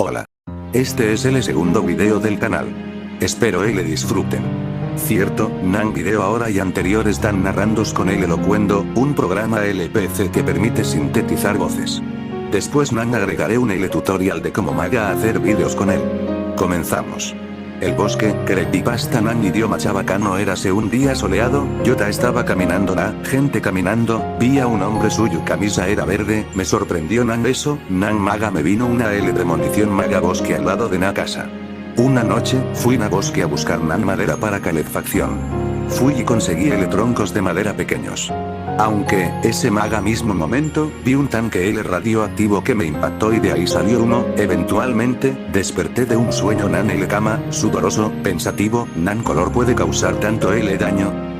Hola. Este es el segundo video del canal. Espero le disfruten. Cierto, nan video ahora y anterior están narrandos con el Loquendo, un programa LPC que permite sintetizar voces. Después nan agregaré un tutorial de cómo maga hacer vídeos con él. Comenzamos. El bosque, Creepypasta nan idioma Chavacano. Érase un día soleado, yo estaba caminando gente caminando, vi a un hombre suyo camisa era verde, me sorprendió nan eso, nan maga me vino una premonición maga bosque al lado de casa. Una noche, fui a bosque a buscar madera para calefacción. Fui y conseguí troncos de madera pequeños. Aunque, ese maga mismo momento, vi un tanque radioactivo que me impactó y de ahí salió uno. Eventualmente, desperté de un sueño cama, sudoroso, pensativo, color puede causar tanto daño.